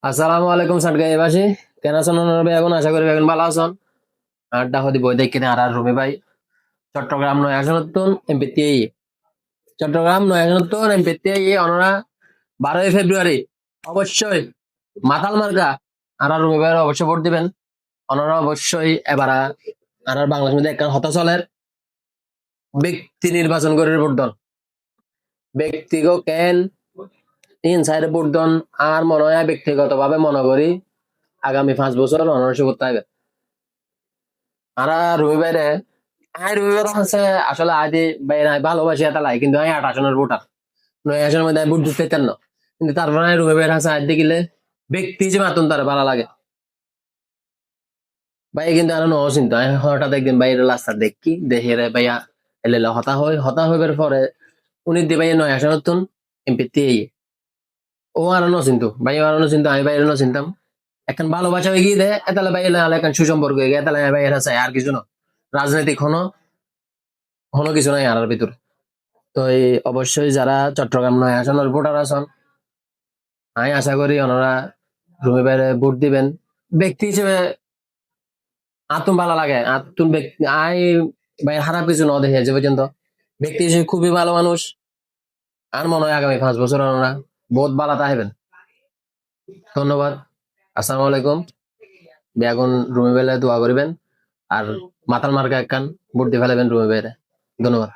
আসসালামু আলাইকুম সাটগাইবাসী। কেন আছেন আপনারা ভাই? এখন আশা করি এখন ভালো আছেন। আড্ডা হদি বই দেখে আর রুমি ভাই চট্টগ্রাম নয় আসনতুন এমপিটি চট্টগ্রাম নয় আসনতুন এমপিটি অনরা 12 ফেব্রুয়ারি অবশ্যই মাতাল মার্কা আর রুমি ভাইয়ের অবশ্যই ভোট দিবেন। অনরা অবশ্যই এবার আর বাংলাদেশ মধ্যে একটা হতা চলের ব্যক্তি নির্বাচন করে ভোট দন ব্যক্তিগত কেন তিন সাইডে ভোট দন। আর মনে হয় ব্যক্তিগতভাবে মনে করি আগামী 5 বছর অনারসি করতে হবে। আর রুমি ভাইরে রবিবার আছে আসলে আদি বাইরে ভালোবাসি এটা লাই, কিন্তু আমি 8 আসনের ভোটার 9 আসনের মধ্যে আমি ভোট দিতে চান না। কিন্তু তারপরে আমি রবিবার আছে আজ দেখিলে ব্যক্তি হিসেবে আতুন তার ভালো লাগে ভাই। কিন্তু আর চিন্তা আমি হঠাৎ একদিন বাইরে রাস্তা দেখি দেখে রে ভাইয়া এলে হতা হইবার পরে উনি দি ভাইয়া 9 আসনের তুন এমপি ও আর চিন্তু ভাই আর চিন্তা আমি বাইরে চিন্তাম এখন ভালোবাসা হয়ে গিয়ে দেয় এতালে ভাই এলে এখন সুসম্পর্ক হয়ে গিয়ে এতালে ভাই এরা চাই আর কিছু না। রাজনৈতিক হনো হনো কিছু নাই আর ভিতরে। তো এই অবশ্যই যারা চট্টগ্রাম 9 আসনের ভোটার আছেন আমি আশা করি ওনারা রুমি ভাইরে ভোট দিবেন। ব্যক্তি হিসেবে আতুম ভালো লাগে আতুম ব্যক্তি আই ভাই খারাপ কিছু ন দেখে যে পর্যন্ত ব্যক্তি হিসেবে খুবই ভালো মানুষ। আর মনে হয় আগামী 5 বছর ওনারা বহুত ভালো থাকবেন। ধন্যবাদ। আসসালামু আলাইকুম। বেগুন রুমি ভাইলে দোয়া করিবেন আর মাথার মার্কা একখান ভোট দিয়ে ফেলাবেন রুমি ভাইরে। ধন্যবাদ।